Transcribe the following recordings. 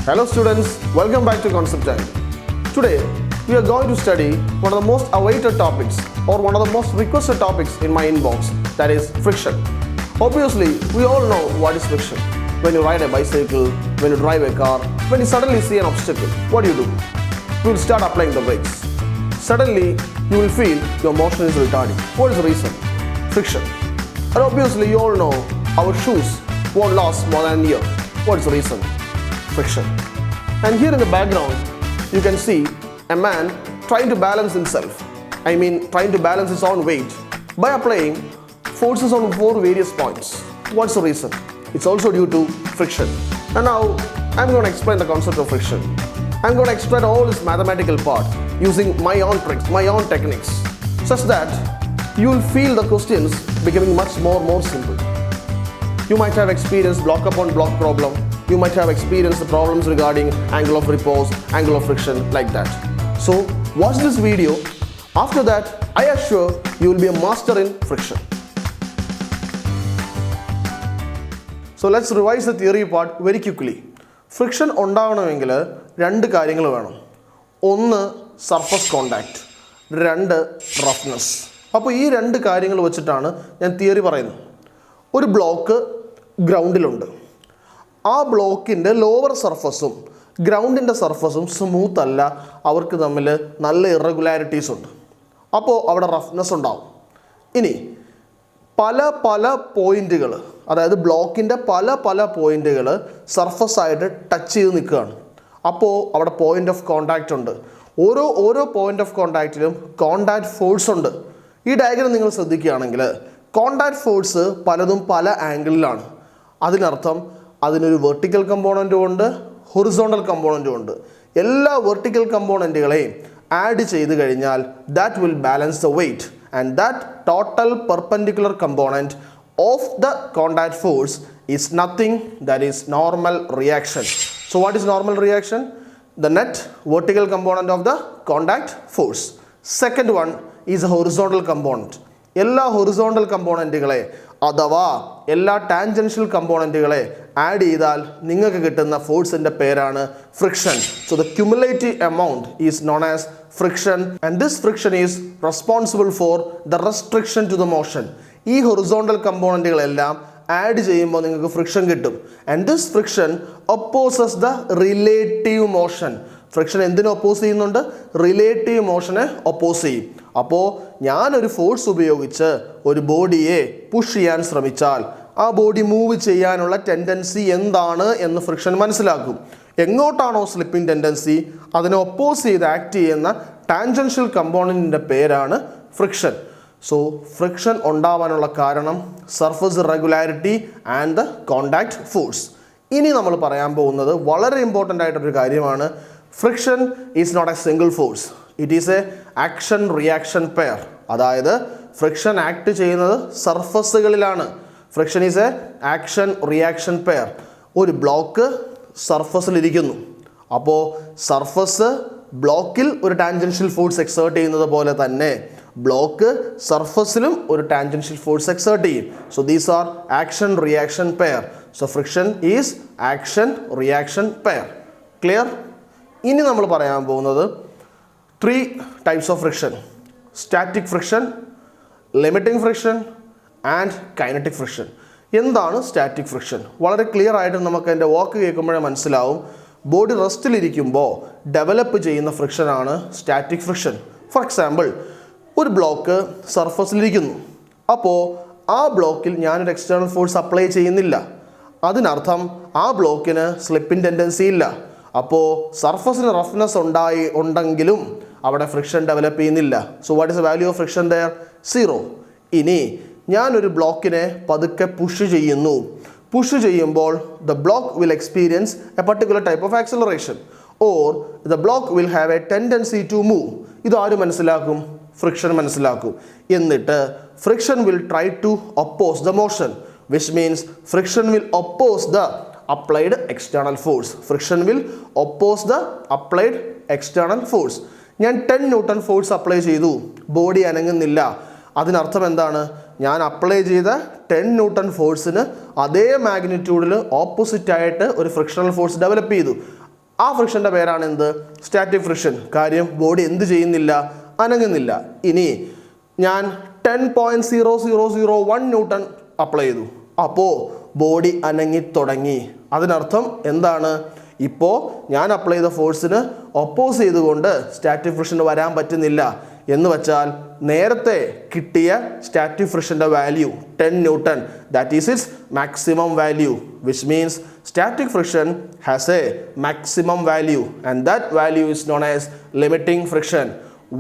Hello students, welcome back to Concept Time. Today, we are going to study one of the most awaited topics or one of the most requested topics in my inbox, that is friction. Obviously, we all know what is friction. When you ride a bicycle, when you drive a car, when you suddenly see an obstacle, what do? You will start applying the brakes. Suddenly, you will feel your motion is retarding. What is the reason? Friction. And obviously, you all know our shoes won't last more than a year. What is the reason? Friction. And here in the background, you can see a man trying to balance himself. Trying to balance his own weight by applying forces on 4 various points. What's the reason? It's also due to friction. And now, I'm going to explain the concept of friction. I'm going to explain all this mathematical part using my own tricks, my own techniques, such that you will feel the questions becoming much more simple. You might have experienced block upon block problem. You might have experienced the problems regarding angle of repose, angle of friction, like that. So watch this video. After that, I assure you will be a master in friction. So let's revise the theory part very quickly. Friction ഉണ്ടാവണമെങ്കിൽ രണ്ട് കാര്യങ്ങൾ വേണം. ഒന്ന് surface contact, രണ്ട് roughness. അപ്പോൾ ഈ രണ്ട് കാര്യങ്ങൾ വെച്ചിട്ടാണ് ഞാൻ തിയറി പറയുന്നത്. ഒരു ബ്ലോക്ക് ഗ്രൗണ്ടിലുണ്ട്. ആ ബ്ലോക്കിൻ്റെ ലോവർ സർഫസും ഗ്രൗണ്ടിൻ്റെ സർഫസും സ്മൂത്ത് അല്ല, അവർക്ക് തമ്മിൽ നല്ല ഇറഗുലാരിറ്റീസ് ഉണ്ട്. അപ്പോൾ അവിടെ റഫ്നെസ് ഉണ്ടാവും. ഇനി പല പോയിന്റുകൾ, അതായത് ബ്ലോക്കിൻ്റെ പല പോയിന്റുകൾ സർഫസായിട്ട് ടച്ച് ചെയ്ത് നിൽക്കുകയാണ്. അപ്പോൾ അവിടെ പോയിന്റ് ഓഫ് കോണ്ടാക്റ്റ് ഉണ്ട്. ഓരോ പോയിന്റ് ഓഫ് കോണ്ടാക്റ്റിലും കോണ്ടാക്റ്റ് ഫോഴ്സ് ഉണ്ട്. ഈ ഡയഗ്രം നിങ്ങൾ ശ്രദ്ധിക്കുകയാണെങ്കിൽ കോണ്ടാക്റ്റ് ഫോഴ്സ് പലതും പല ആംഗിളിലാണ്. അതിനർത്ഥം അതിനൊരു വെർട്ടിക്കൽ കമ്പോണൻറ്റും ഉണ്ട്, ഹൊറിസോണ്ടൽ കമ്പോണൻറ്റും ഉണ്ട്. എല്ലാ വെർട്ടിക്കൽ കമ്പോണൻറ്റുകളെയും ആഡ് ചെയ്ത് കഴിഞ്ഞാൽ that will balance the weight and that total perpendicular component of the contact force is nothing, that is normal reaction. So what is normal reaction? The net vertical component of the contact force. Second one is a horizontal component. എല്ലാ horizontal കമ്പോണൻറ്റുകളെ അഥവാ എല്ലാ tangential കമ്പോണൻറ്റുകളെ add ചെയ്താൽ നിങ്ങൾക്ക് കിട്ടുന്ന ഫോഴ്സിൻ്റെ പേരാണ് friction. So the cumulative amount is known as friction and this friction is responsible for the restriction to the motion. ഈ horizontal കമ്പോണൻറ്റുകളെല്ലാം ആഡ് ചെയ്യുമ്പോൾ നിങ്ങൾക്ക് ഫ്രിക്ഷൻ കിട്ടും. And this friction opposes the relative motion. Friction എന്തിനു oppose ചെയ്യുന്നുണ്ട്? Relative മോഷനെ oppose ചെയ്യും. അപ്പോൾ ഞാനൊരു ഫോഴ്സ് ഉപയോഗിച്ച് ഒരു ബോഡിയെ പുഷ് ചെയ്യാൻ ശ്രമിച്ചാൽ ആ ബോഡി മൂവ് ചെയ്യാനുള്ള ടെൻഡൻസി എന്താണ് എന്ന് ഫ്രിക്ഷൻ മനസ്സിലാക്കും. എങ്ങോട്ടാണോ സ്ലിപ്പിംഗ് ടെൻഡൻസി, അതിനെ ഒപ്പോസ് ചെയ്ത് ആക്ട് ചെയ്യുന്ന ടാൻജൻഷ്യൽ കമ്പോണൻറ്റിൻ്റെ പേരാണ് ഫ്രിക്ഷൻ. സോ ഫ്രിക്ഷൻ ഉണ്ടാവാനുള്ള കാരണം surface irregularity and the contact force. ഇനി നമ്മൾ പറയാൻ പോകുന്നത് വളരെ ഇമ്പോർട്ടൻ്റ് ആയിട്ടൊരു കാര്യമാണ്. Friction is not a single force, it is a action reaction pair. അതായത് ഫ്രിക്ഷൻ ആക്ട് ചെയ്യുന്നത് സർഫസുകളിലാണ്. Friction is a action reaction pair. ഒരു ബ്ലോക്ക് സർഫസിലിരിക്കുന്നു. അപ്പോൾ സർഫസ് ബ്ലോക്കിൽ ഒരു ടാൻജൻഷ്യൽ ഫോഴ്സ് എക്സേർട്ട് ചെയ്യുന്നത് പോലെ തന്നെ ബ്ലോക്ക് സർഫസിലും ഒരു ടാൻജൻഷ്യൽ ഫോഴ്സ് എക്സേർട്ട് ചെയ്യും. So these are action reaction pair. So friction is action reaction pair. Clear? ഇനി നമ്മൾ പറയാൻ പോകുന്നത് 3 types of friction: static friction, limiting friction and kinetic friction. എന്താണ് സ്റ്റാറ്റിക് ഫ്രിക്ഷൻ? വളരെ ക്ലിയർ ആയിട്ട് നമുക്ക് എൻ്റെ വാക്ക് കേൾക്കുമ്പോഴേ മനസ്സിലാവും. ബോഡി റെസ്റ്റിലിരിക്കുമ്പോൾ ഡെവലപ്പ് ചെയ്യുന്ന ഫ്രിക്ഷനാണ് സ്റ്റാറ്റിക് ഫ്രിക്ഷൻ. ഫോർ എക്സാമ്പിൾ, ഒരു ബ്ലോക്ക് സർഫസിലിരിക്കുന്നു. അപ്പോൾ ആ ബ്ലോക്കിൽ ഞാനൊരു എക്സ്റ്റേണൽ ഫോഴ്സ് അപ്ലൈ ചെയ്യുന്നില്ല. അതിനർത്ഥം ആ ബ്ലോക്കിന് സ്ലിപ്പിംഗ് ടെൻഡൻസി ഇല്ല. അപ്പോൾ സർഫസിന് റഫ്നെസ് ഉണ്ടെങ്കിലും അവിടെ ഫ്രിക്ഷൻ ഡെവലപ്പ് ചെയ്യുന്നില്ല. So what is the value of friction there? 0. ഇനി ഞാനൊരു ബ്ലോക്കിനെ പതുക്കെ പുഷ് ചെയ്യുന്നു. പുഷ് ചെയ്യുമ്പോൾ the block will experience a particular type of acceleration or the block will have a tendency to move. ഇതാരും മനസ്സിലാക്കും? ഫ്രിക്ഷൻ മനസ്സിലാക്കും. എന്നിട്ട് friction will try to oppose the motion, which means friction will oppose the applied external force. Friction will oppose the applied external force. ഞാൻ 10 newton force apply ചെയ്തു, body അനങ്ങുന്നില്ല. അതിനർത്ഥം എന്താണ്? ഞാൻ apply ചെയ്ത 10 ന്യൂട്ടൺ ഫോഴ്സിന് അതേ മാഗ്നിറ്റ്യൂഡിൽ ഓപ്പോസിറ്റ് ആയിട്ട് ഒരു ഫ്രിക്ഷണൽ ഫോഴ്സ് ഡെവലപ്പ് ചെയ്തു. ആ ഫ്രിക്ഷൻ്റെ പേരാണ് എന്ത്? Static friction. കാര്യം ബോഡി എന്ത് ചെയ്യുന്നില്ല? അനങ്ങുന്നില്ല. ഇനി ഞാൻ 10.0001 ന്യൂട്ടൺ അപ്ലൈ ചെയ്തു. അപ്പോൾ ബോഡി അനങ്ങി തുടങ്ങി. അതിനർത്ഥം എന്താണ്? ഇപ്പോൾ ഞാൻ അപ്ലൈ ചെയ്ത ഫോഴ്സിന് ഒപ്പോസ് ചെയ്തുകൊണ്ട് സ്റ്റാറ്റിക് ഫ്രിക്ഷൻ വരാൻ പറ്റുന്നില്ല എന്ന് വെച്ചാൽ നേരത്തെ കിട്ടിയ സ്റ്റാറ്റിക് ഫ്രിക്ഷൻ്റെ value 10 newton, that is its maximum value, which means static friction has a maximum value and that value is known as limiting friction.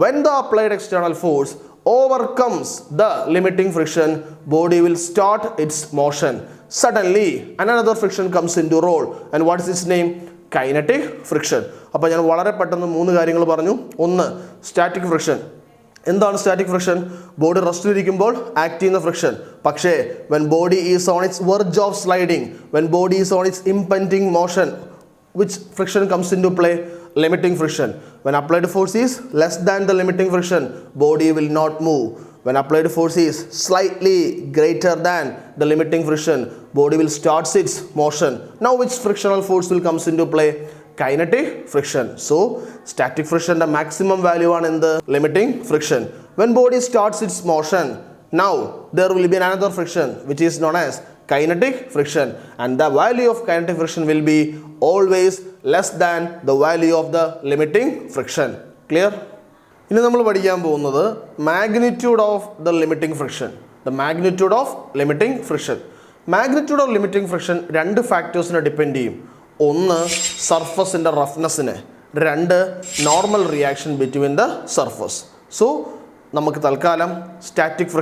When the applied external force overcomes the limiting friction, body will start its motion. Suddenly another friction comes into role and what is its name? Kinetic friction. അപ്പോൾ ഞാൻ വളരെ പെട്ടെന്ന് 3 കാര്യങ്ങൾ പറഞ്ഞു. ഒന്ന്, static friction. എന്താണ് static friction? Body റെസ്റ്റിലിരിക്കുമ്പോൾ act ചെയ്യുന്ന ഫ്രിക്ഷൻ. പക്ഷേ when body is on its verge of sliding, when body is on its impending motion, which friction comes into play? Limiting friction. When applied force is less than the limiting friction, body will not move. When applied force is slightly greater than the limiting friction, body will start its motion. Now which frictional force will comes into play? Kinetic friction. So static friction the maximum value on in the limiting friction. When body starts its motion, now there will be another friction which is known as kinetic friction, and the value of kinetic friction will be always less than the value of the limiting friction. Clear? ഇനി നമ്മൾ പഠിക്കാൻ പോകുന്നത് magnitude of the limiting friction. The magnitude of limiting friction. Magnitude of limiting friction 2 ഫാക്ടേഴ്സിനെ depend ചെയ്യും. ഒന്ന്, സർഫസിൻ്റെ റഫ്നെസ്സിനെ. 2, normal reaction between the surface. So നമുക്ക് തൽക്കാലം സ്റ്റാറ്റിക്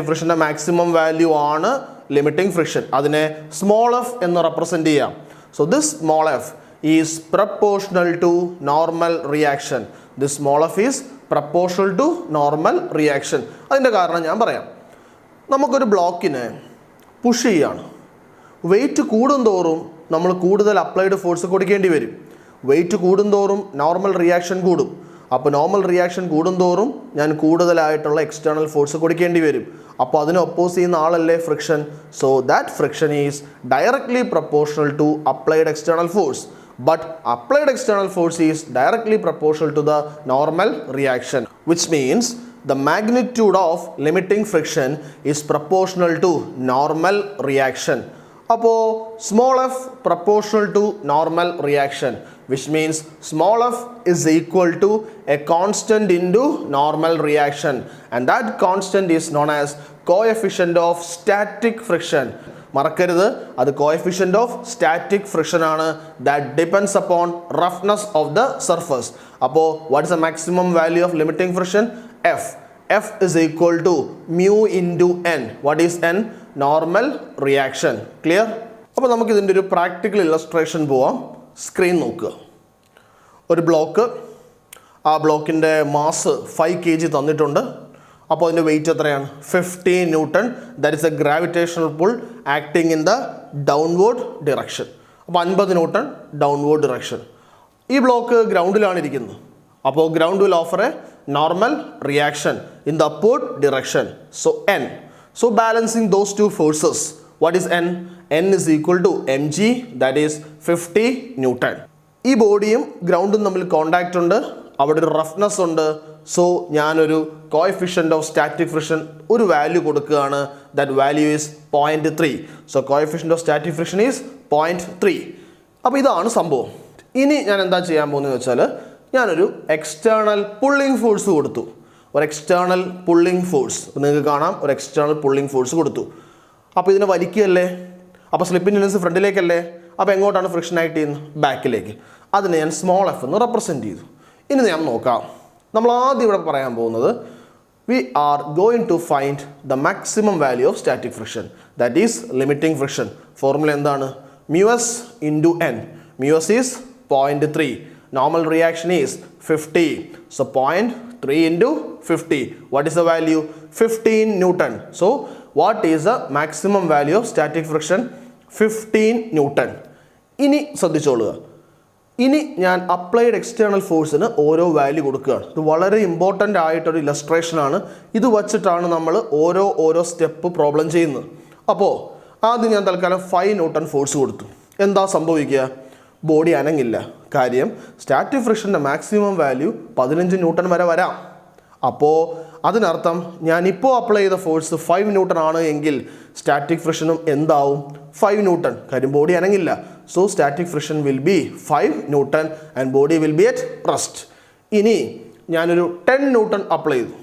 ഫ്രിക്ഷൻ്റെ മാക്സിമം വാല്യൂ ആണ് ലിമിറ്റിംഗ് ഫ്രിക്ഷൻ. അതിനെ സ്മോൾ എഫ് എന്ന് റെപ്രസെൻറ്റ് ചെയ്യാം. So this small f is proportional to normal reaction. This small f is proportional to normal reaction. അതിൻ്റെ കാരണം ഞാൻ പറയാം. നമുക്കൊരു ബ്ലോക്കിനെ പുഷ് ചെയ്യാണ്. വെയിറ്റ് കൂടുന്തോറും നമ്മൾ കൂടുതൽ അപ്ലൈഡ് ഫോഴ്സ് കൊടുക്കേണ്ടി വരും. വെയിറ്റ് കൂടുന്തോറും നോർമൽ റിയാക്ഷൻ കൂടും. അപ്പോൾ നോർമൽ റിയാക്ഷൻ കൂടുന്തോറും ഞാൻ കൂടുതലായിട്ടുള്ള എക്സ്റ്റേണൽ ഫോഴ്സ് കൊടുക്കേണ്ടി വരും. അപ്പോൾ അതിനെ ഒപ്പോസ് ചെയ്യുന്ന ആളല്ലേ friction. So that friction is directly proportional to applied external force. But applied external force is directly proportional to the normal reaction, which means the magnitude of limiting friction is proportional to normal reaction. അപ്പോൾ small f proportional to normal reaction, which means small f is equal to a constant into normal reaction, and that constant is known as coefficient of static friction. മറക്കരുത്, അത് coefficient of static friction ആണ്. That depends upon roughness of the surface. അപ്പോൾ what is the maximum value of limiting friction? F. F is equal to mu into n. What is n? Normal reaction. Clear? അപ്പോൾ നമുക്ക് ഇതിൻ്റെ ഒരു practical illustration പോവാം. Screen നോക്കുക. ഒരു block, ആ ബ്ലോക്കിൻ്റെ mass 5 kg തന്നിട്ടുണ്ട്. അപ്പോൾ അതിൻ്റെ വെയിറ്റ് എത്രയാണ്? 15 newton. That is a gravitational pull acting in the downward direction. അപ്പോൾ 50 ന്യൂട്ടൺ ഡൗൺവേർഡ് ഡിറക്ഷൻ. ഈ ബ്ലോക്ക് ഗ്രൗണ്ടിലാണ് ഇരിക്കുന്നത്. അപ്പോൾ ground will offer a normal reaction in the upward direction. So N. So balancing those 2 forces, what is N? N is equal to mg, that is 50 newton. ഈ ബോഡിയും ഗ്രൗണ്ടും തമ്മിൽ contact ഉണ്ട്. അവിടെ ഒരു റഫ്നെസ് ഉണ്ട്. സോ ഞാനൊരു കോഎഫിഷ്യൻ്റ് ഓഫ് സ്റ്റാറ്റിക് ഫ്രിക്ഷൻ ഒരു value കൊടുക്കുകയാണ്. That value is 0.3. So coefficient of static friction is 0.3. അപ്പോൾ ഇതാണ് സംഭവം. ഇനി ഞാൻ എന്താ ചെയ്യാൻ പോകുന്നതെന്ന് വെച്ചാൽ, ഞാനൊരു എക്സ്റ്റേണൽ പുള്ളിംഗ് ഫോഴ്സ് കൊടുത്തു. ഒരു എക്സ്റ്റേണൽ പുള്ളിംഗ് ഫോഴ്സ് നിങ്ങൾക്ക് കാണാം. ഒരു എക്സ്റ്റേണൽ പുള്ളിംഗ് ഫോഴ്സ് കൊടുത്തു. അപ്പോൾ ഇതിനെ വലിക്കുകയല്ലേ. അപ്പോൾ സ്ലിപ്പിംഗ് ടെൻഡൻസി ഫ്രണ്ടിലേക്കല്ലേ. അപ്പോൾ എങ്ങോട്ടാണ് ഫ്രിക്ഷൻ ആക്ട് ചെയ്യുന്നത്? ബാക്കിലേക്ക്. അതിനെ ഞാൻ സ്മോൾ എഫ് എന്ന് റെപ്രസെൻറ്റ് ചെയ്തു. ഇനി ഞാൻ നോക്കാം. നമ്മൾ ആദ്യം ഇവിടെ പറയാൻ പോകുന്നത്, we are going to find the maximum value of static friction, that is limiting friction. Formula എന്താണ്? μs into n. μs is 0.3. Normal reaction is 50. So 0.3 into 50. What is the value? 15 Newton. So what is the maximum value of static friction? 15 Newton. ഇനി ശ്രദ്ധിച്ചോളുക. ഇനി ഞാൻ applied external ഫോഴ്സിന് ഓരോ value കൊടുക്കുകയാണ്. ഇത് വളരെ important ആയിട്ടൊരു ഇലസ്ട്രേഷനാണ്. ഇത് വച്ചിട്ടാണ് നമ്മൾ ഓരോ സ്റ്റെപ്പ് പ്രോബ്ലം ചെയ്യുന്നത്. അപ്പോൾ ആദ്യം ഞാൻ തൽക്കാലം 5 ന്യൂട്ടൺ ഫോഴ്സ് കൊടുത്തു. എന്താ സംഭവിക്കുക? ബോഡി അനങ്ങില്ല. കാര്യം സ്റ്റാറ്റിക് ഫ്രിക്ഷൻ്റെ മാക്സിമം വാല്യൂ 15 ന്യൂട്ടൺ വരെ വരാം. അപ്പോൾ അതിനർത്ഥം ഞാനിപ്പോൾ അപ്ലൈ ചെയ്ത ഫോഴ്സ് 5 ന്യൂട്ടൺ ആണ് എങ്കിൽ സ്റ്റാറ്റിക് ഫ്രിക്ഷനും എന്താവും? 5 ന്യൂട്ടൺ. കാര്യം ബോഡി അനങ്ങില്ല. So static friction will be 5 newton and body will be at rest. ഇനി ഞാനൊരു 10 ന്യൂട്ടൺ അപ്ലൈ ചെയ്തു.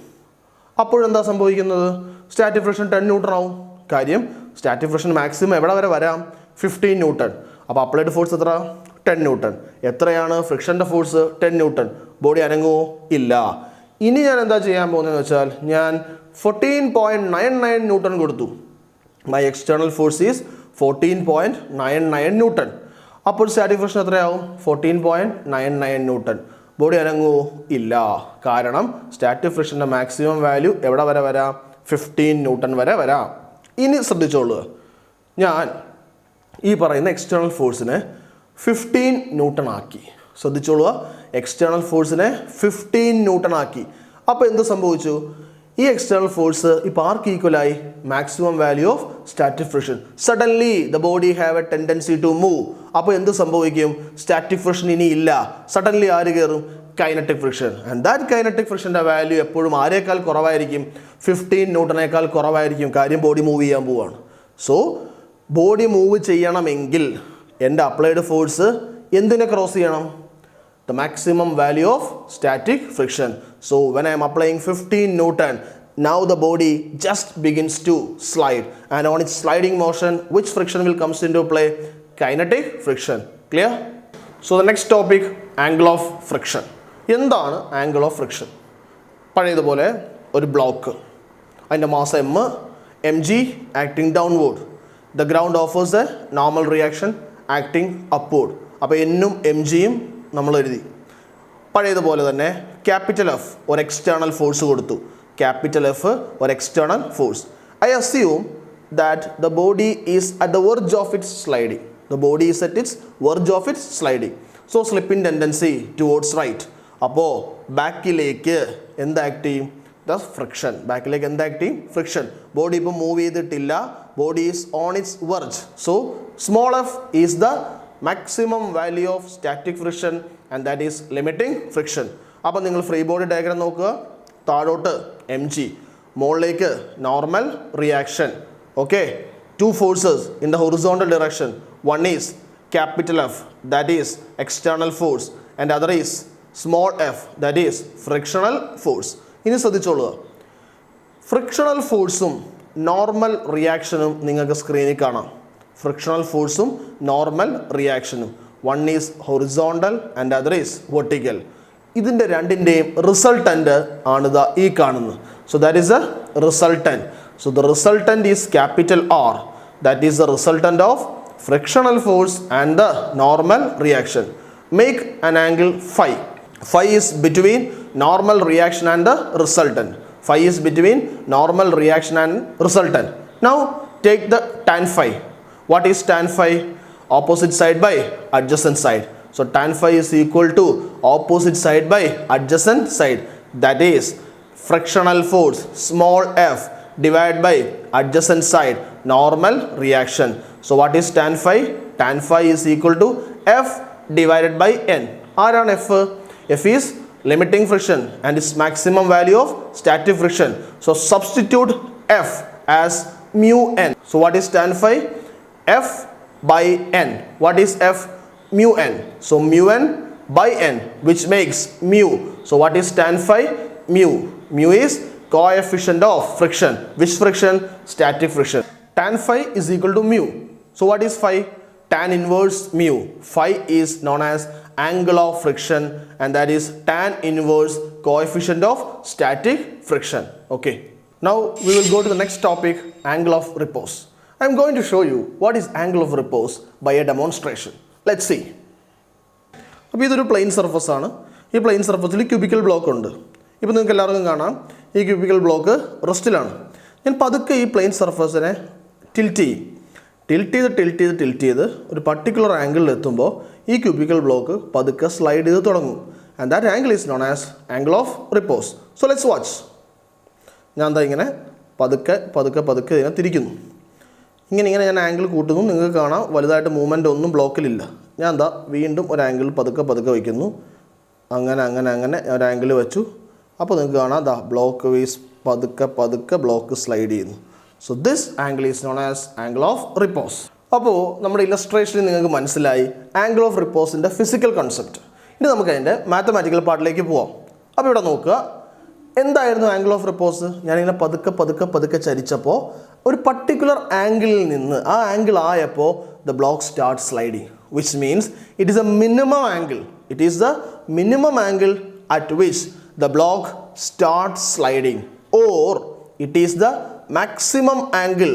അപ്പോഴെന്താ സംഭവിക്കുന്നത്? സ്റ്റാറ്റിക് ഫ്രിക്ഷൻ 10 ന്യൂട്ടൺ ആവും. കാര്യം സ്റ്റാറ്റിക് ഫ്രിക്ഷൻ മാക്സിമം എവിടെ വരെ വരാം? 15 ന്യൂട്ടൺ. അപ്പോൾ അപ്ലൈഡ് ഫോഴ്സ് എത്ര? 10 ന്യൂട്ടൺ. എത്രയാണ് ഫ്രിക്ഷൻ്റെ ഫോഴ്സ്? 10 ന്യൂട്ടൺ. ബോഡി അനങ്ങുമോ? ഇല്ല. ഇനി ഞാൻ എന്താ ചെയ്യാൻ പോകുന്നതെന്ന് വെച്ചാൽ ഞാൻ 14.99 ന്യൂട്ടൺ കൊടുത്തു. My external force is 14.99 newton. അപ്പോൾ സ്റ്റാറ്റിക് ഫ്രിക്ഷൻ എത്രയാവും? 14.99 ന്യൂട്ടൺ. ബോഡി അനങ്ങുമോ? ഇല്ല. കാരണം സ്റ്റാറ്റിക് ഫ്രിക്ഷൻ്റെ മാക്സിമം വാല്യൂ എവിടെ വരെ വരാം? 15 ന്യൂട്ടൺ വരെ വരാം. ഇനി ശ്രദ്ധിച്ചോളൂ, ഞാൻ ഈ പറയുന്ന എക്സ്റ്റേണൽ ഫോഴ്സിനെ 15 ന്യൂട്ടൺ ആക്കി. ശ്രദ്ധിച്ചോളുക, എക്സ്റ്റേണൽ ഫോഴ്സിനെ 15 ന്യൂട്ടൺ ആക്കി. അപ്പോൾ എന്ത് സംഭവിച്ചു? ഈ എക്സ്റ്റേണൽ ഫോഴ്സ് ഇപ്പോൾ ആർക്ക് ഈക്വലായി? Maximum value of static friction. Suddenly the body have a tendency to move. അപ്പോൾ എന്ത് സംഭവിക്കും? സ്റ്റാറ്റിക് ഫ്രിക്ഷൻ ഇനി ഇല്ല. സഡൻലി ആര് കയറും? Kinetic friction. And that kinetic ഫ്രിക്ഷൻ്റെ വാല്യൂ എപ്പോഴും ആരേക്കാൾ കുറവായിരിക്കും? 15 ന്യൂട്ടണേക്കാൾ കുറവായിരിക്കും. കാര്യം ബോഡി മൂവ് ചെയ്യാൻ പോവുകയാണ്. സോ ബോഡി മൂവ് ചെയ്യണമെങ്കിൽ എൻ്റെ അപ്ലൈഡ് ഫോഴ്സ് എന്തിനെ ക്രോസ് ചെയ്യണം? The maximum value of static friction. So when I am applying 15 Newton, now the body just begins to slide, and on its sliding motion, which friction will comes into play? Kinetic friction. Clear? So the next topic, angle of friction. എന്താണ് angle of friction? പഴയതുപോലെ ഒരു block, അതിൻ്റെ mass m, mg acting downward. The ground offers a normal reaction acting upward. അപ്പോൾ എന്നും M ജിയും നമ്മൾ എഴുതി. പഴയതുപോലെ തന്നെ ക്യാപിറ്റൽ എഫ് ഒരു എക്സ്റ്റേണൽ ഫോഴ്സ് കൊടുത്തു. ക്യാപിറ്റൽ എഫ് ഒരു external force. I assume that the body is at the verge of its sliding. The body is at its verge of its sliding. So slipping tendency towards right. അപ്പോൾ ബാക്കിലേക്ക് എന്ത് act ചെയ്യും? The friction. ബാക്കിലേക്ക് എന്ത് act ചെയ്യും? Friction. Body ഇപ്പോൾ move ചെയ്തിട്ടില്ല. Body is on its verge. So small f is the maximum value of static friction and that is limiting friction. അപ്പോൾ നിങ്ങൾ ഫ്രീ ബോഡി ഡയഗ്രാം നോക്കുക. താഴോട്ട് എം ജി, മുകളിലേക്ക് normal reaction. Okay, to forces in the horizontal direction. One is capital F, that is external force, and other is small F, that is frictional force. ഇനി ശ്രദ്ധിച്ചോളുക, frictional ഫോഴ്സും normal റിയാക്ഷനും നിങ്ങൾക്ക് സ്ക്രീനിൽ കാണാം. Frictional ഫോഴ്സും normal റിയാക്ഷനും. One is horizontal and other is vertical. ഇതിൻ്റെ രണ്ടിൻ്റെയും resultant ആണ് ഈ കാണുന്നത്. So that is a resultant. So the resultant is capital R. That is the resultant of frictional force and the normal reaction. Make an angle phi. Phi is between normal reaction and the resultant. Phi is between normal reaction and resultant. Now take the tan phi. What is tan phi? Opposite side by adjacent side. So tan phi is equal to opposite side by adjacent side. That is frictional force small f divided by adjacent side normal reaction. So what is tan phi? Tan phi is equal to f divided by n. ആരാണ് F? F is limiting friction and its maximum value of static friction. So substitute F as mu n. So what is tan phi? F by n. What is F? Mu n. So mu n by n, which makes mu. So what is tan phi? Mu. Mu is coefficient of friction. Which friction? Static friction. Tan phi is equal to mu. So what is phi? Tan inverse mu. Phi is known as angle of friction, and that is tan inverse coefficient of static friction. Okay, now we will go to the next topic, angle of repose. I am going to show you what is angle of repose by a demonstration. Let's see. അപ്പോൾ ഇതൊരു plain surface ആണ്. ഈ plain സർഫസിൽ cubical block ഉണ്ട്. ഇപ്പോൾ നിങ്ങൾക്ക് എല്ലാവർക്കും കാണാം ഈ ക്യൂബിക്കൽ ബ്ലോക്ക് റെസ്റ്റിലാണ്. ഞാൻ പതുക്കെ ഈ പ്ലെയിൻ സർഫസിനെ ടിൽറ്റ് ചെയ്ത് ഒരു പർട്ടിക്കുലർ ആംഗിളിൽ എത്തുമ്പോൾ ഈ ക്യൂബിക്കൽ ബ്ലോക്ക് പതുക്കെ സ്ലൈഡ് ചെയ്ത് തുടങ്ങും. And that angle is known as angle of repose. So let's watch. ഞാൻ എന്താ ഇങ്ങനെ പതുക്കെ ഇതിനെ തിരിക്കുന്നു. ഇങ്ങനെ ഞാൻ ആംഗിൾ കൂട്ടുന്നു. നിങ്ങൾക്ക് കാണാം വലുതായിട്ട് മൂവ്മെൻ്റ് ഒന്നും ബ്ലോക്കിലില്ല. ഞാൻ എന്താ വീണ്ടും ഒരു ആംഗിൾ പതുക്കെ വയ്ക്കുന്നു. അങ്ങനെ ഒരു ആംഗിൾ വെച്ചു. അപ്പോൾ നിങ്ങൾക്ക് കാണാം ബ്ലോക്ക് വീസ് പതുക്കെ ബ്ലോക്ക് സ്ലൈഡ് ചെയ്യുന്നു. So this angle is known as angle of repose. അപ്പോൾ നമ്മുടെ ഇലസ്ട്രേഷനിൽ നിങ്ങൾക്ക് മനസ്സിലായി ആംഗിൾ ഓഫ് റിപ്പോസിൻ്റെ ഫിസിക്കൽ കൺസെപ്റ്റ്. ഇനി നമുക്ക് അതിൻ്റെ മാത്തമാറ്റിക്കൽ പാർട്ടിലേക്ക് പോവാം. അപ്പോൾ ഇവിടെ നോക്കുക, എന്തായിരുന്നു ആംഗിൾ ഓഫ് റിപ്പോസ്? ഞാനിങ്ങനെ പതുക്കെ ചരിച്ചപ്പോൾ ഒരു പർട്ടിക്കുലർ ആംഗിളിൽ നിന്ന് ആ ആംഗിൾ ആയപ്പോൾ the block start sliding, which means it is A minimum angle. It is the minimum angle at which the block starts sliding, or it is the maximum angle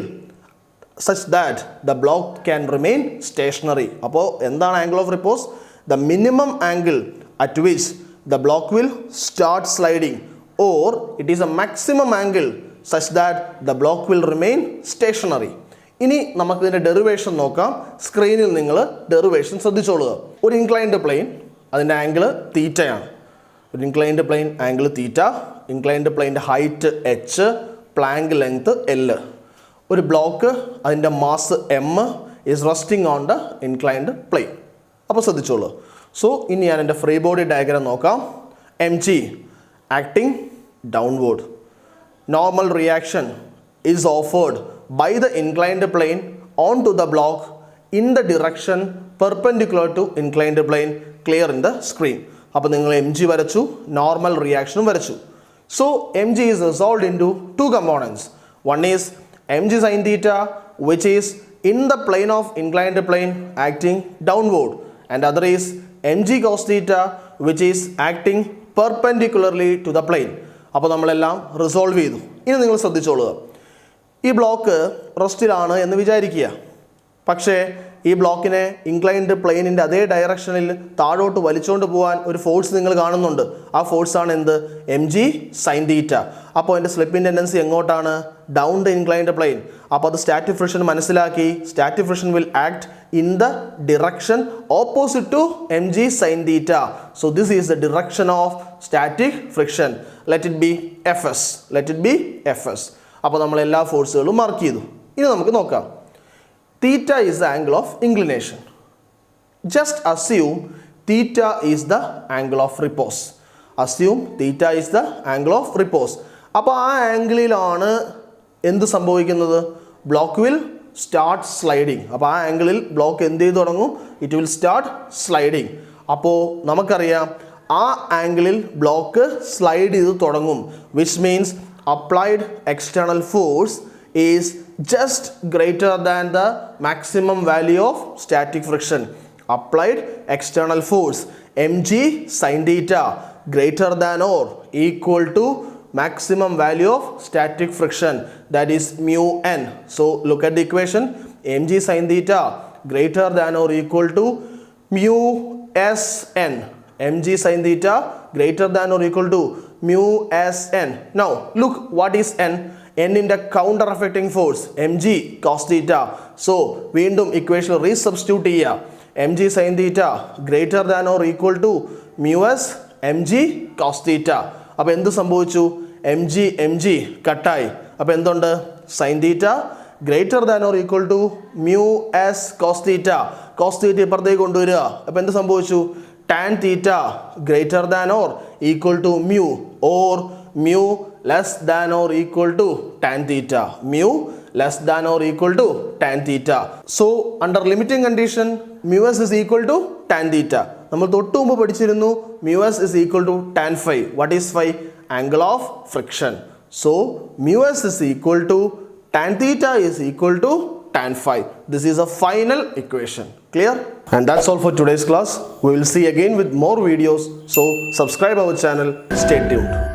such that the block can remain stationary. അപ്പോൾ എന്താണ് angle of repose? The minimum angle at which the block will start sliding, or it is a maximum angle such that the block will remain stationary. ഇനി നമുക്കിതിൻ്റെ derivation നോക്കാം. സ്ക്രീനിൽ നിങ്ങൾ derivation ശ്രദ്ധിച്ചോളുക. ഒരു inclined plain, അതിൻ്റെ angle തീറ്റയാണ്. ഒരു inclined plane angle theta, inclined പ്ലെയിൻ്റെ height h, plank length l. ഒരു ബ്ലോക്ക് അതിൻ്റെ mass m is resting on the inclined plane. അപ്പോൾ ശ്രദ്ധിച്ചോളൂ. സോ ഇനി ഞാൻ എൻ്റെ ഫ്രീ ബോഡി ഡയഗ്രാം നോക്കാം. M g acting downward. Normal reaction is offered by the inclined plane onto the block in the direction perpendicular to inclined plane, clear in the screen. അപ്പോൾ നിങ്ങൾ m g വരച്ചു, normal റിയാക്ഷനും വരച്ചു. So m g is resolved into two components. One is m G sine theta which is in the plane of inclined plane acting downward, and other is m g cos theta which is acting perpendicularly to the plane. അപ്പോൾ നമ്മളെല്ലാം resolve ചെയ്തു. ഇനി നിങ്ങൾ ശ്രദ്ധിച്ചോളുക, ഈ block റെസ്റ്റിലാണ് എന്ന് വിചാരിക്കുക. പക്ഷേ ഈ ബ്ലോക്കിനെ ഇൻക്ലൈൻഡ് പ്ലെയിനിൻ്റെ അതേ ഡയറക്ഷനിൽ താഴോട്ട് വലിച്ചുകൊണ്ട് പോകാൻ ഒരു ഫോഴ്സ് നിങ്ങൾ കാണുന്നുണ്ട്. ആ ഫോഴ്സാണ് എന്ത്? M G sine theta. അപ്പോൾ അതിൻ്റെ സ്ലിപ്പിംഗ് ടെൻഡൻസി എങ്ങോട്ടാണ്? Down the inclined plane. അപ്പോൾ അത് സ്റ്റാറ്റിക് ഫ്രിക്ഷൻ മനസ്സിലാക്കി. Static friction will act in the direction opposite to M G sine theta. So this is the direction of static friction. Let it be F S. അപ്പോൾ നമ്മൾ എല്ലാ ഫോഴ്സുകളും mark ചെയ്തു. ഇനി നമുക്ക് നോക്കാം. Theta is the angle of inclination. Just assume theta is the angle of repose. അപ്പോൾ ആ ആംഗിളിലാണ് എന്ത് സംഭവിക്കുന്നത്? Block will start sliding. അപ്പോൾ ആ ആംഗിളിൽ ബ്ലോക്ക് എന്ത് ചെയ്ത് തുടങ്ങും? It will start sliding. അപ്പോൾ നമുക്കറിയാം ആ ആംഗിളിൽ ബ്ലോക്ക് സ്ലൈഡ് ചെയ്ത് തുടങ്ങും, which means applied external force is just greater than the maximum value of static friction. Applied external force mg sin theta greater than or equal to maximum value of static friction, that is mu n. So look at the equation. mg sin theta greater than or equal to mu s n. mg sin theta greater than or equal to mu s n. Now look, what is n? n in the counter affecting force mg cos theta. So വീണ്ടും equation റീസബ്സ്റ്റിറ്റ്യൂട്ട് ചെയ്യുക. mg sin theta greater than or equal to mu s mg cos theta. അപ്പോൾ എന്ത് സംഭവിച്ചു? mg കട്ടായി. അപ്പോൾ എന്തുണ്ട്? sin theta greater than or equal to mu s cos theta. cos theta ഇപ്പുറത്തേക്ക് കൊണ്ടുവരിക. അപ്പോൾ എന്ത് സംഭവിച്ചു? tan theta greater than or equal to mu, or mu less than or equal to tan theta. Mu less than or equal to tan theta. So under limiting condition mu s is equal to tan theta. നമ്മൾ തൊട്ട് മുമ്പ് പഠിച്ചിരുന്നു mu s is equal to tan phi. What is phi? Angle of friction. So mu s is equal to tan theta is equal to tan phi. This is a final equation. Clear? And that's all for today's class. We will see again with more videos. So subscribe our channel. Stay tuned.